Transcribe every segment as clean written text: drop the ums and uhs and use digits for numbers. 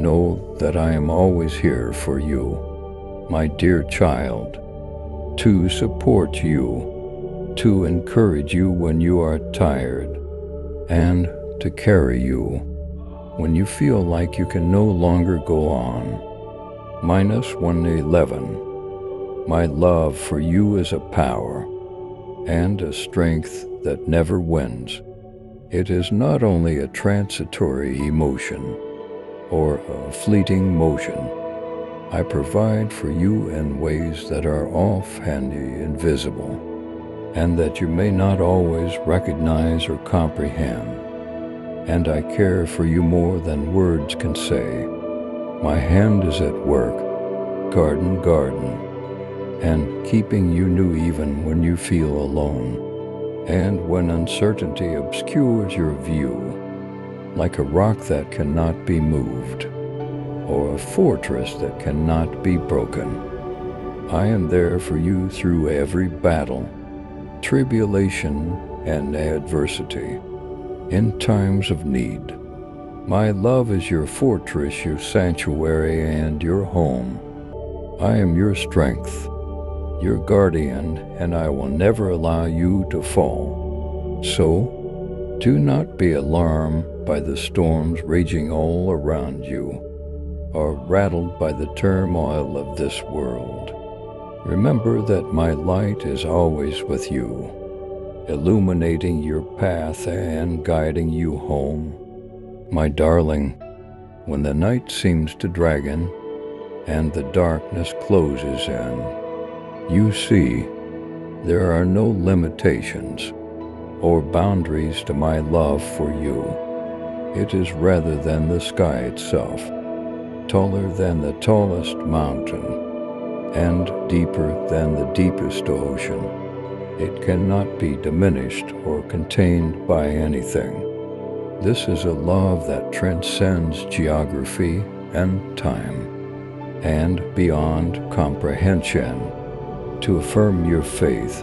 Know that I am always here for you, my dear child, to support you, to encourage you when you are tired, and to carry you when you feel like you can no longer go on. Minus 111. My love for you is a power and a strength that never wins. It is not only a transitory emotion or a fleeting motion. I provide for you in ways that are offhand invisible, and that you may not always recognize or comprehend. And I care for you more than words can say. My hand is at work, garden, and keeping you new even when you feel alone, and when uncertainty obscures your view, like a rock that cannot be moved, or a fortress that cannot be broken. I am there for you through every battle, tribulation, and adversity, in times of need. My love is your fortress, your sanctuary, and your home. I am your strength, your guardian, and I will never allow you to fall. So, do not be alarmed by the storms raging all around you, or rattled by the turmoil of this world. Remember that my light is always with you, illuminating your path and guiding you home. My darling, when the night seems to drag in and the darkness closes in, you see, there are no limitations or boundaries to my love for you. It is rather than the sky itself, taller than the tallest mountain, and deeper than the deepest ocean. It cannot be diminished or contained by anything. This is a love that transcends geography and time, and beyond comprehension. To affirm your faith,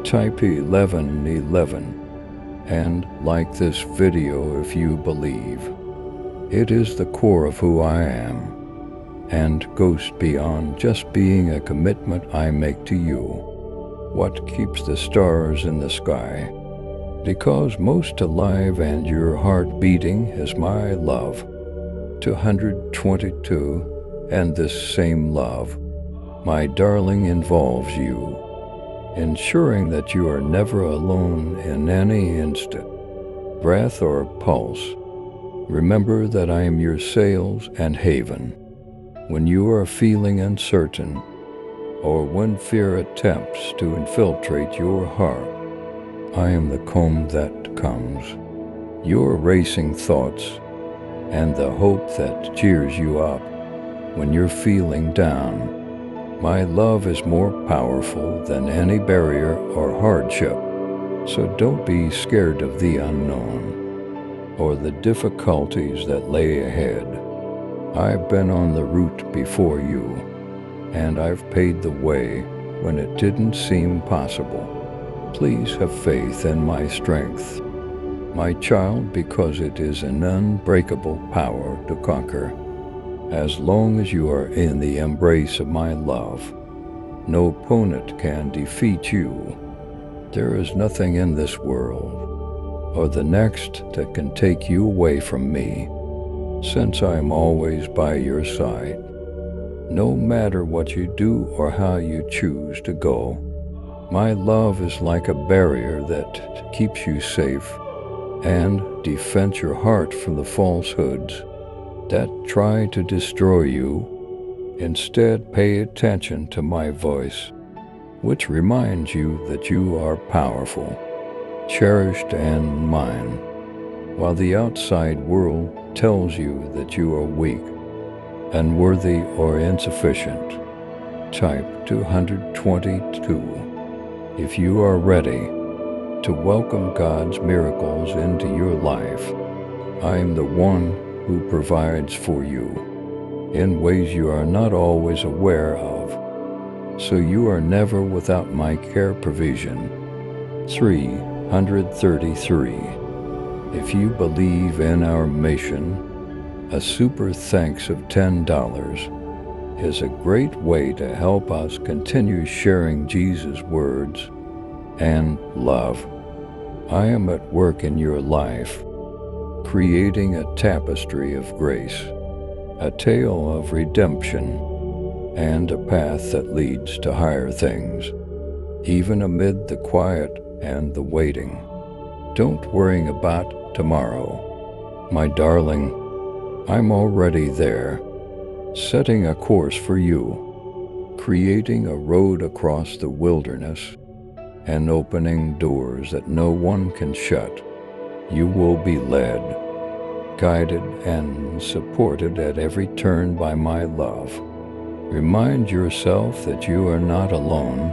type 1111 and like this video if you believe. It is the core of who I am, and goes beyond just being a commitment I make to you. What keeps the stars in the sky? Because most alive and your heart beating is my love. 222, and this same love, my darling, involves you, ensuring that you are never alone in any instant, breath, or pulse. Remember that I am your sails and haven. When you are feeling uncertain, or when fear attempts to infiltrate your heart, I am the calm that comes, your racing thoughts, and the hope that cheers you up when you're feeling down. My love is more powerful than any barrier or hardship, so don't be scared of the unknown or the difficulties that lay ahead. I've been on the route before you, and I've paid the way when it didn't seem possible. Please have faith in my strength, my child, because it is an unbreakable power to conquer. As long as you are in the embrace of my love, no opponent can defeat you. There is nothing in this world or the next that can take you away from me, since I am always by your side. No matter what you do or how you choose to go, my love is like a barrier that keeps you safe and defends your heart from the falsehoods that try to destroy you. Instead, pay attention to my voice, which reminds you that you are powerful, cherished, and mine, while the outside world tells you that you are weak, unworthy, or insufficient. Type 222 if you are ready to welcome God's miracles into your life. I am the one who provides for you in ways you are not always aware of, so you are never without my care provision. 333. If you believe in our mission, A super thanks of $10 is a great way to help us continue sharing Jesus' words and love. I am at work in your life, creating a tapestry of grace, a tale of redemption, and a path that leads to higher things, even amid the quiet and the waiting. Don't worry about tomorrow, my darling. I'm already there, setting a course for you, creating a road across the wilderness, and opening doors that no one can shut. You will be led, guided, and supported at every turn by my love. Remind yourself that you are not alone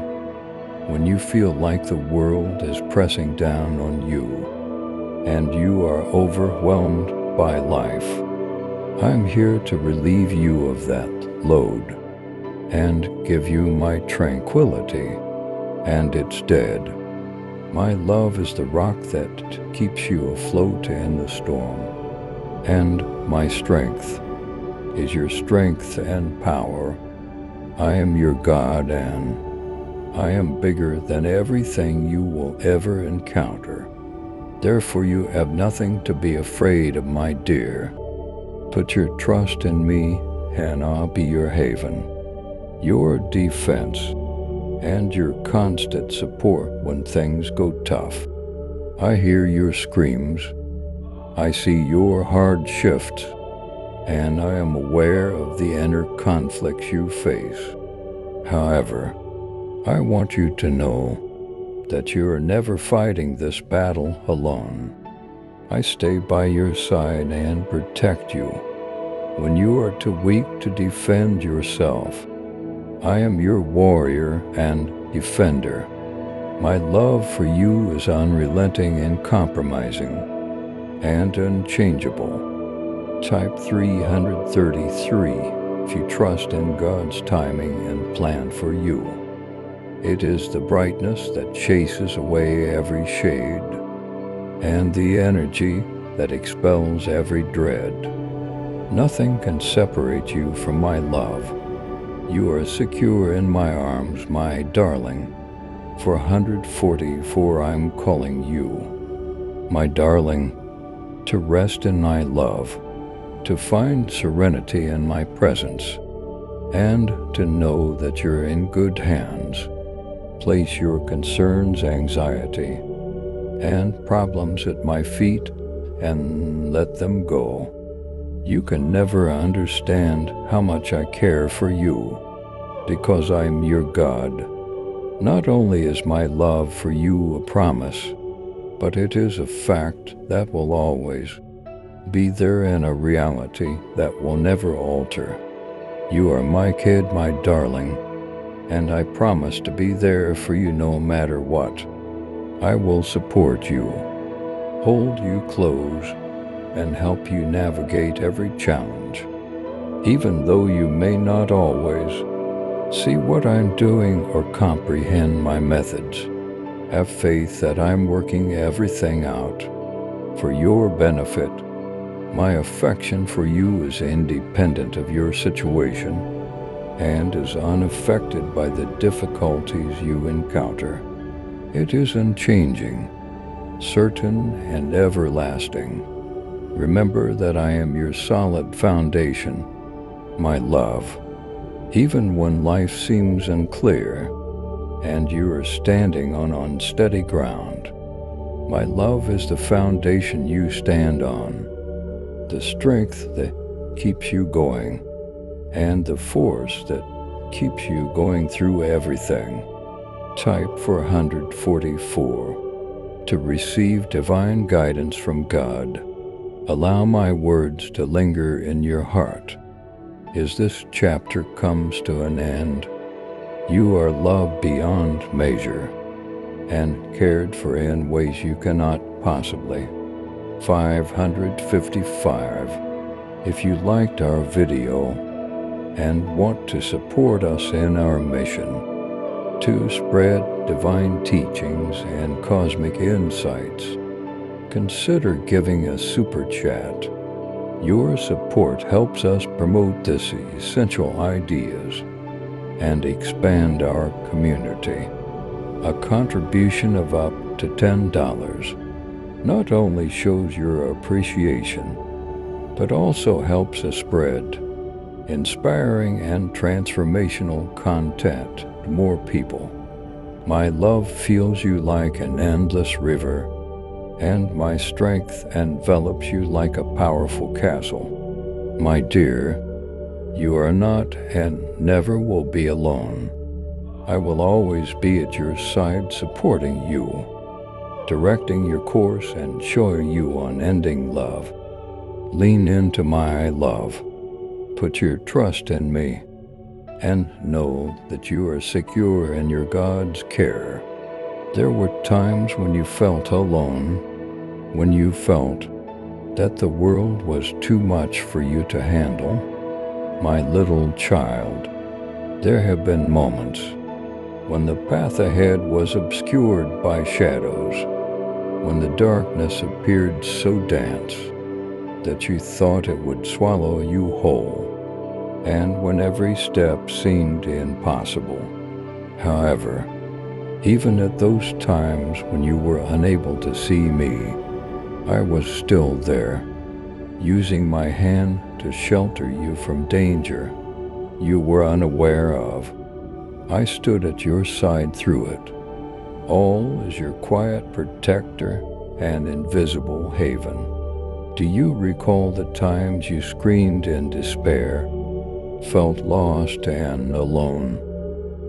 when you feel like the world is pressing down on you and you are overwhelmed by life. I'm here to relieve you of that load and give you my tranquility, and it's dead. My love is the rock that keeps you afloat in the storm, and my strength is your strength and power. I am your God, and I am bigger than everything you will ever encounter. Therefore you have nothing to be afraid of, my dear. Put your trust in me, and I'll be your haven, your defense, and your constant support when things go tough. I hear your screams, I see your hard shifts, and I am aware of the inner conflicts you face. However, I want you to know that you are never fighting this battle alone. I stay by your side and protect you when you are too weak to defend yourself. I am your warrior and defender. My love for you is unrelenting and uncompromising and unchangeable. Type 333 if you trust in God's timing and plan for you. It is the brightness that chases away every shade, and the energy that expels every dread. Nothing can separate you from my love. You are secure in my arms, my darling. For 144 I'm calling you, my darling, to rest in my love, to find serenity in my presence, and to know that you're in good hands. Place your concerns, anxiety, and problems at my feet and let them go. You can never understand how much I care for you, because I'm your God. Not only is my love for you a promise, but it is a fact that will always be there and a reality that will never alter. You are my kid, my darling, and I promise to be there for you no matter what. I will support you, hold you close, and help you navigate every challenge. Even though you may not always see what I'm doing or comprehend my methods, have faith that I'm working everything out for your benefit. My affection for you is independent of your situation and is unaffected by the difficulties you encounter. It is unchanging, certain, and everlasting. Remember that I am your solid foundation, my love. Even when life seems unclear and you are standing on unsteady ground, my love is the foundation you stand on, the strength that keeps you going, and the force that keeps you going through everything. Type 444 to receive divine guidance from God. Allow my words to linger in your heart as this chapter comes to an end. You are loved beyond measure and cared for in ways you cannot possibly. 555. If you liked our video and want to support us in our mission to spread divine teachings and cosmic insights, consider giving a super chat. Your support helps us promote these essential ideas and expand our community. A contribution of up to $10 not only shows your appreciation, but also us spread inspiring and transformational content to more people. My love feels you like an endless river, and my strength envelops you like a powerful castle. My dear, you are not and never will be alone. I will always be at your side, supporting you, directing your course, and showing you unending love. Lean into my love. Put your trust in me, and know that you are secure in your God's care. There were times when you felt alone, when you felt that the world was too much for you to handle. My little child, there have been moments when the path ahead was obscured by shadows, when the darkness appeared so dense that you thought it would swallow you whole, and when every step seemed impossible. However, even at those times when you were unable to see me, I was still there, using my hand to shelter you from danger you were unaware of. I stood at your side through it, all as your quiet protector and invisible haven. Do you recall the times you screamed in despair, felt lost and alone,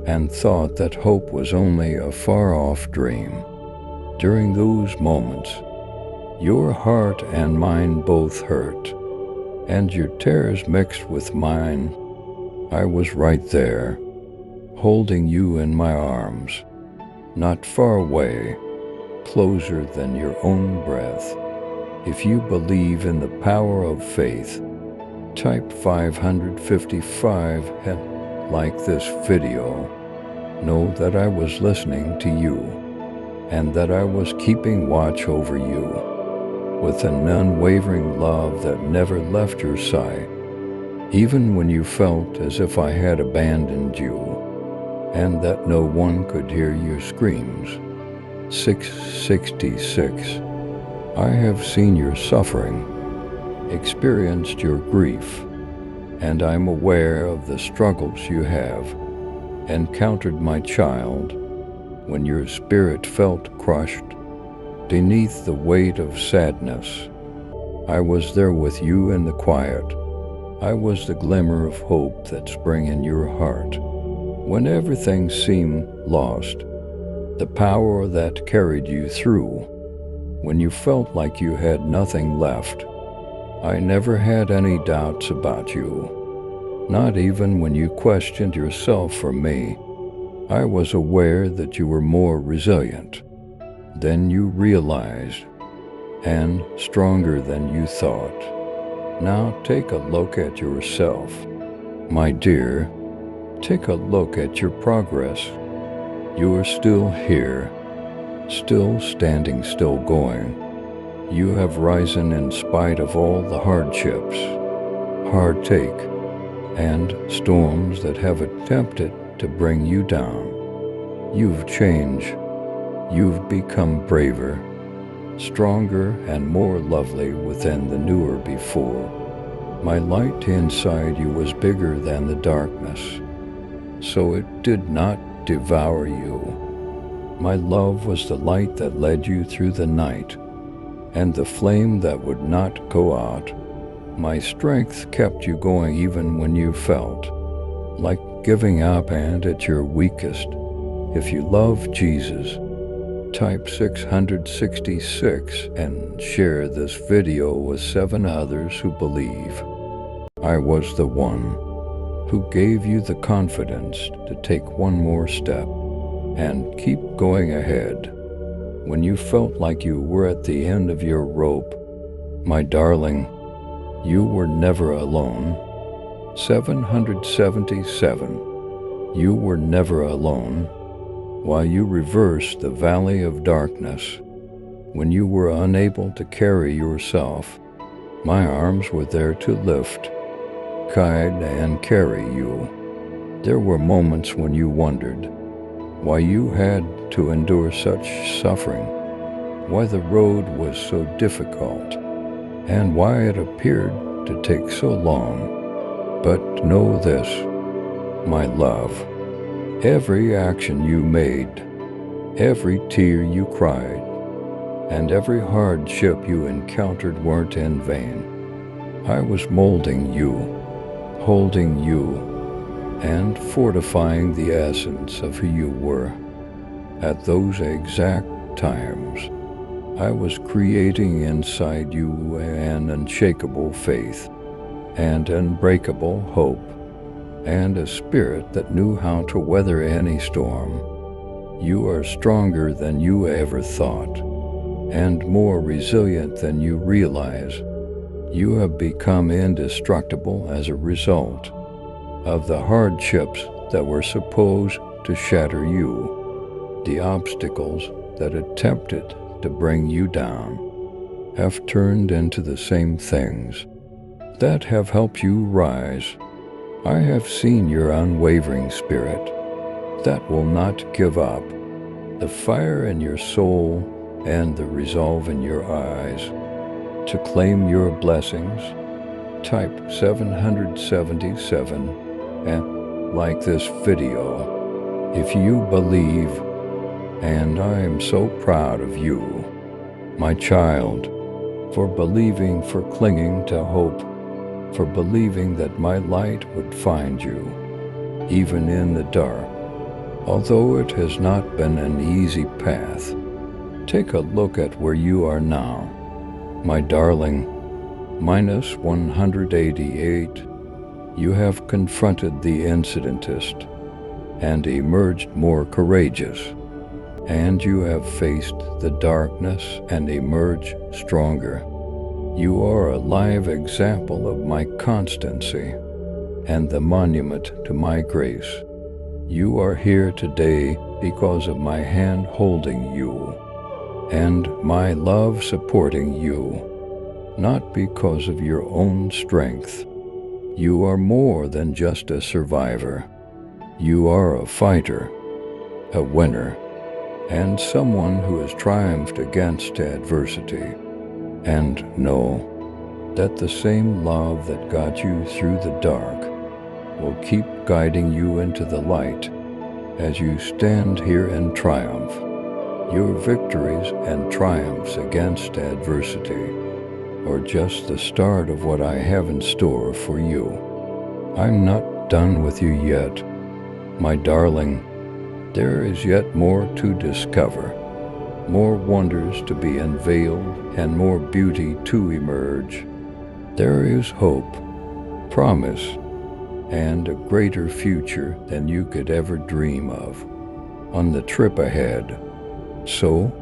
and thought that hope was only a far-off dream? During those moments, your heart and mine both hurt, and your tears mixed with mine. I was right there, holding you in my arms, not far away, closer than your own breath. If you believe in the power of faith, type 555 and like this video. Know that I was listening to you, and that I was keeping watch over you with an unwavering love that never left your side, even when you felt as if I had abandoned you, and that no one could hear your screams. 666. I have seen your suffering, experienced your grief, and I'm aware of the struggles you have encountered, my child, when your spirit felt crushed beneath the weight of sadness. I was there with you in the quiet. I was the glimmer of hope that sprang in your heart when everything seemed lost, the power that carried you through when you felt like you had nothing left. I never had any doubts about you, not even when you questioned yourself for me. I was aware that you were more resilient than you realized, and stronger than you thought. Now take a look at yourself. My dear, take a look at your progress. You are still here, still standing, still going. You have risen in spite of all the hardships, heartache, and storms that have attempted to bring you down. You've changed. You've become braver, stronger, and more lovely within the newer before. My light inside you was bigger than the darkness, so it did not devour you. My love was the light that led you through the night, and the flame that would not go out. My strength kept you going even when you felt like giving up and at your weakest. If you love Jesus, type 666 and share this video with 7 others who believe. I was the one who gave you the confidence to take one more step and keep going ahead when you felt like you were at the end of your rope. My darling, you were never alone. 777. You were never alone. While you reversed the valley of darkness, when you were unable to carry yourself, My arms were there to lift, guide, and carry you. There were moments when you wondered why you had to endure such suffering, why the road was so difficult, and why it appeared to take so long. But know this, my love, every action you made, every tear you cried, and every hardship you encountered weren't in vain. I was molding you, holding you, and fortifying the essence of who you were. At those exact times, I was creating inside you an unshakable faith, and unbreakable hope, and a spirit that knew how to weather any storm. You are stronger than you ever thought, and more resilient than you realize. You have become indestructible as a result of the hardships that were supposed to shatter you. The obstacles that attempted to bring you down have turned into the same things that have helped you rise. I have seen your unwavering spirit that will not give up, the fire in your soul and the resolve in your eyes to claim your blessings. Type 777 and like this video if you believe, and I am so proud of you, my child, for believing, for clinging to hope, for believing that my light would find you, even in the dark. Although it has not been an easy path, take a look at where you are now, my darling. Minus 188, you have confronted the incidentist and emerged more courageous, and you have faced the darkness and emerged stronger. You are a live example of my constancy and the monument to my grace. You are here today because of my hand holding you and my love supporting you, not because of your own strength. You are more than just a survivor. You are a fighter, a winner, and someone who has triumphed against adversity. And know that the same love that got you through the dark will keep guiding you into the light as you stand here in triumph. Your victories and triumphs against adversity are just the start of what I have in store for you. I'm not done with you yet, my darling. There is yet more to discover, more wonders to be unveiled, and more beauty to emerge. There is hope, promise, and a greater future than you could ever dream of on the trip ahead. So,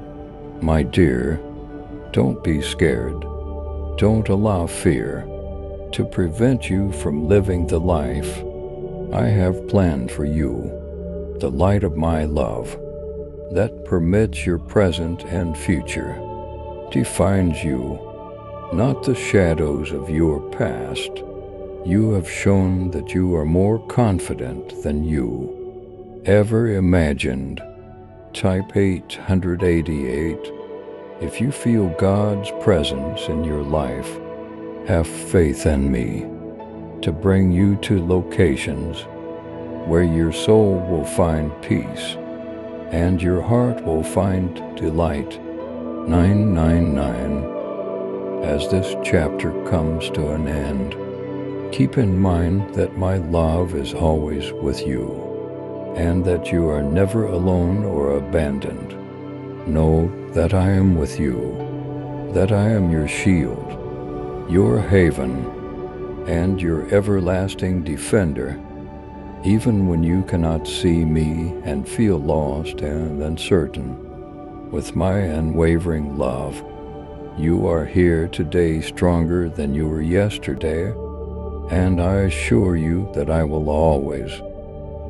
my dear, don't be scared. Don't allow fear to prevent you from living the life I have planned for you, the light of my love that permits your present and future, defines you, not the shadows of your past. You have shown that you are more confident than you ever imagined. Type 888 if you feel God's presence in your life. Have faith in me to bring you to locations where your soul will find peace and your heart will find delight. 999. As this chapter comes to an end, keep in mind that my love is always with you, and that you are never alone or abandoned. Know that I am with you, that I am your shield, your haven, and your everlasting defender. Even when you cannot see me and feel lost and uncertain, with my unwavering love, you are here today stronger than you were yesterday, and I assure you that I will always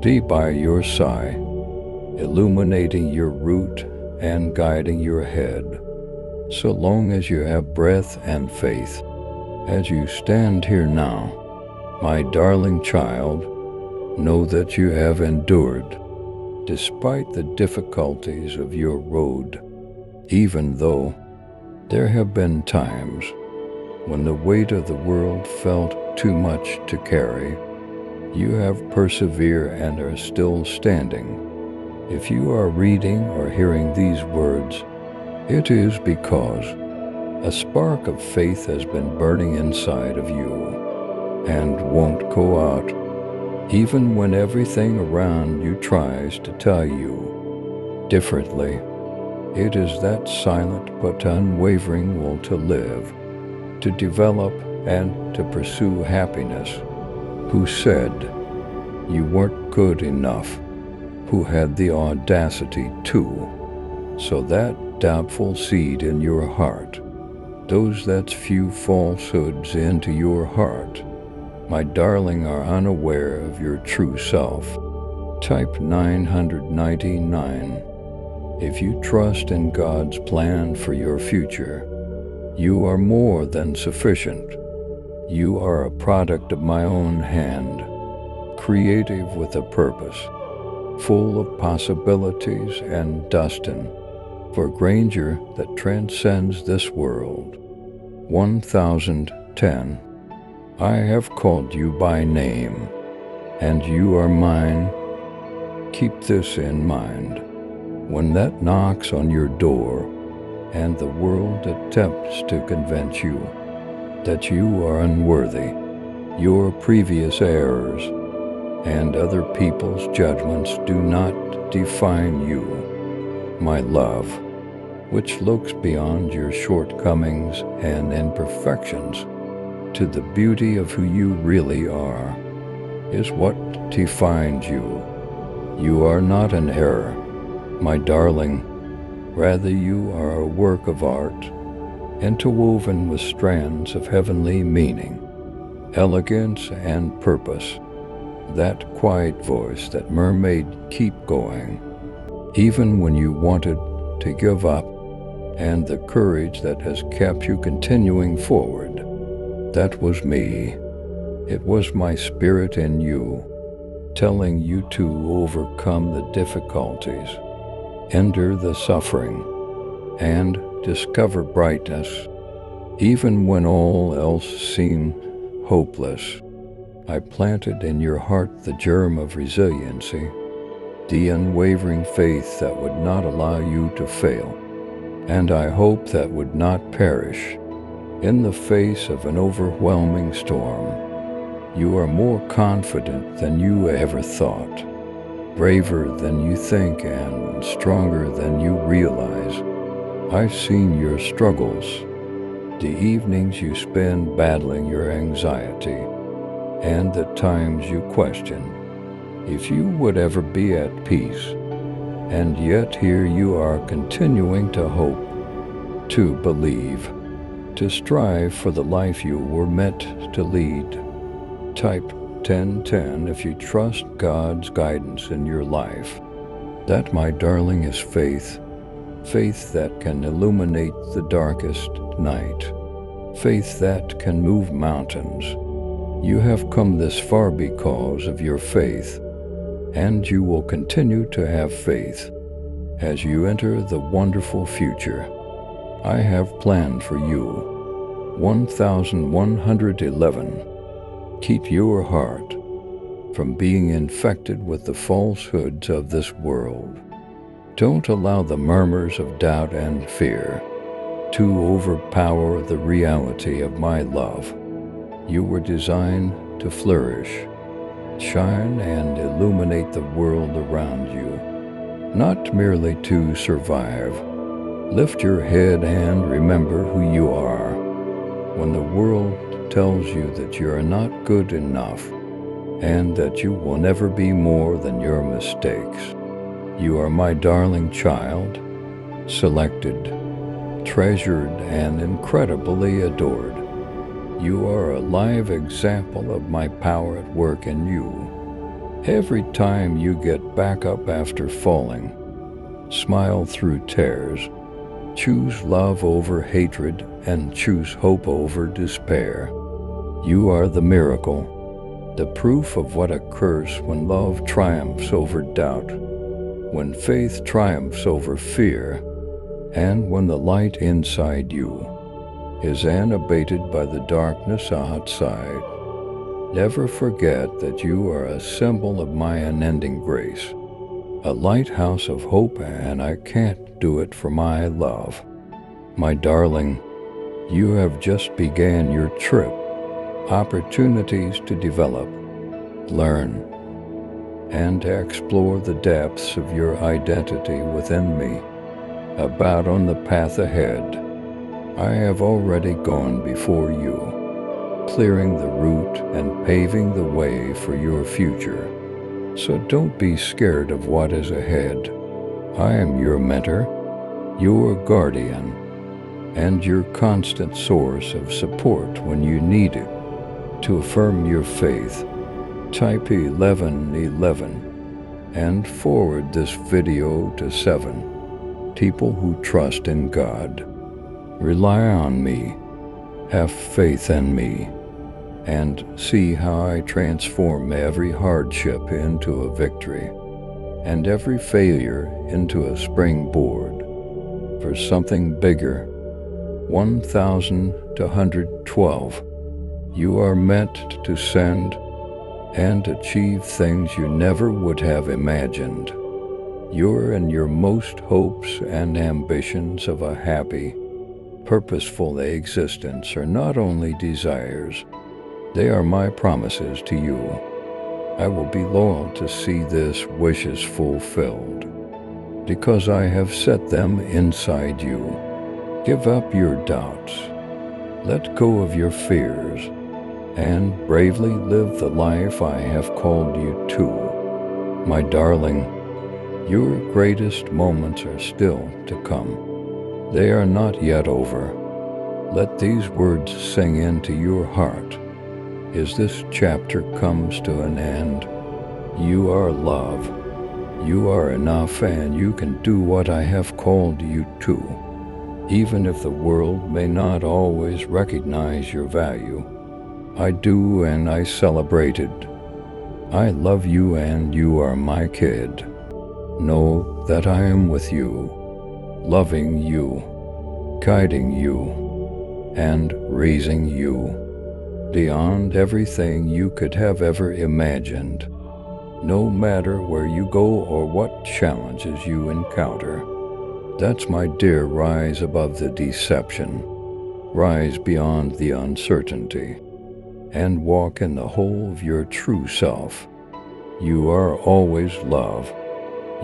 be by your side, illuminating your route and guiding your head, so long as you have breath and faith. As you stand here now, my darling child, know that you have endured, despite the difficulties of your road, even though there have been times when the weight of the world felt too much to carry. You have persevered and are still standing. If you are reading or hearing these words, it is because a spark of faith has been burning inside of you and won't go out, even when everything around you tries to tell you differently. It is that silent but unwavering will to live, to develop, and to pursue happiness, who said you weren't good enough, who had the audacity to sow that doubtful seed in your heart, those that spew falsehoods into your heart, my darling, are unaware of your true self. Type 999. If you trust in God's plan for your future, you are more than sufficient. You are a product of my own hand, creative with a purpose, full of possibilities and destined for grandeur that transcends this world. 1010. I have called you by name, and you are mine. Keep this in mind. When that knocks on your door, and the world attempts to convince you that you are unworthy, your previous errors and other people's judgments do not define you. My love, which looks beyond your shortcomings and imperfections to the beauty of who you really are, is what defines you. You are not an error, my darling. Rather, you are a work of art, interwoven with strands of heavenly meaning, elegance, and purpose. That quiet voice that mermaid keep going, even when you wanted to give up, and the courage that has kept you continuing forward. That was me. It was my spirit in you, telling you to overcome the difficulties, endure the suffering, and discover brightness, even when all else seemed hopeless. I planted in your heart the germ of resiliency, the unwavering faith that would not allow you to fail, and I hope that would not perish in the face of an overwhelming storm. You are more confident than you ever thought, braver than you think, and stronger than you realize. I've seen your struggles, the evenings you spend battling your anxiety, and the times you question if you would ever be at peace. And yet here you are, continuing to hope, to believe, to strive for the life you were meant to lead. Type 1010 if you trust God's guidance in your life. That, my darling, is faith. Faith that can illuminate the darkest night. Faith that can move mountains. You have come this far because of your faith, and you will continue to have faith as you enter the wonderful future I have planned for you. 1111. Keep your heart from being infected with the falsehoods of this world. Don't allow the murmurs of doubt and fear to overpower the reality of my love. You were designed to flourish, shine, and illuminate the world around you, not merely to survive. Lift your head and remember who you are. When the world tells you that you are not good enough and that you will never be more than your mistakes, you are my darling child, selected, treasured, and incredibly adored. You are a live example of my power at work in you. Every time you get back up after falling, smile through tears, Choose love over hatred and choose hope over despair. You are the miracle, the proof of what occurs when love triumphs over doubt, when faith triumphs over fear, and when the light inside you is unabated by the darkness outside. Never forget that you are a symbol of my unending grace, a lighthouse of hope, and I can't do it for my love. My darling, you have just began your trip, opportunities to develop, learn, and explore the depths of your identity within me. About on the path ahead, I have already gone before you, clearing the route and paving the way for your future. So don't be scared of what is ahead. I am your mentor, your guardian, and your constant source of support when you need it. To affirm your faith, type 1111 and forward this video to 7 people who trust in God. Rely on me, have faith in me, and see how I transform every hardship into a victory, and every failure into a springboard for something bigger. 1,212. You are meant to send and achieve things you never would have imagined. Your and your most hopes and ambitions of a happy, purposeful existence are not only desires, they are my promises to you. I will be loyal to see these wishes fulfilled, because I have set them inside you. Give up your doubts, let go of your fears, and bravely live the life I have called you to. My darling, your greatest moments are still to come. They are not yet over. Let these words sing into your heart as this chapter comes to an end. You are love. You are enough, and you can do what I have called you to. Even if the world may not always recognize your value, I do, and I celebrate it. I love you, and you are my kid. Know that I am with you, loving you, guiding you, and raising you beyond everything you could have ever imagined. No matter where you go or what challenges you encounter, that's my dear, rise above the deception, rise beyond the uncertainty, and walk in the whole of your true self. You are always love.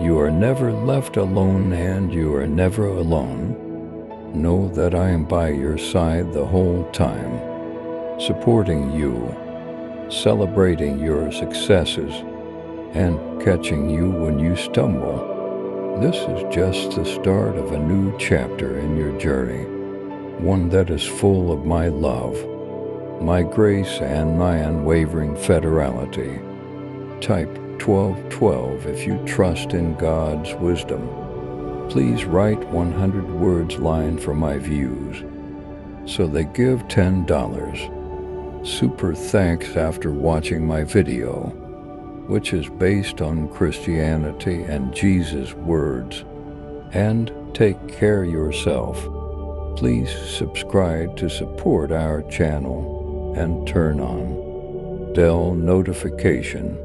You are never left alone, and you are never alone. Know that I am by your side the whole time, supporting you, celebrating your successes, and catching you when you stumble. This is just the start of a new chapter in your journey, one that is full of my love, my grace, and my unwavering fidelity. Type 1212 if you trust in God's wisdom. Please write 100 words line for my views. So they give $10. Super thanks after watching my video, which is based on Christianity and Jesus' words. And take care of yourself. Please subscribe to support our channel and turn on bell notification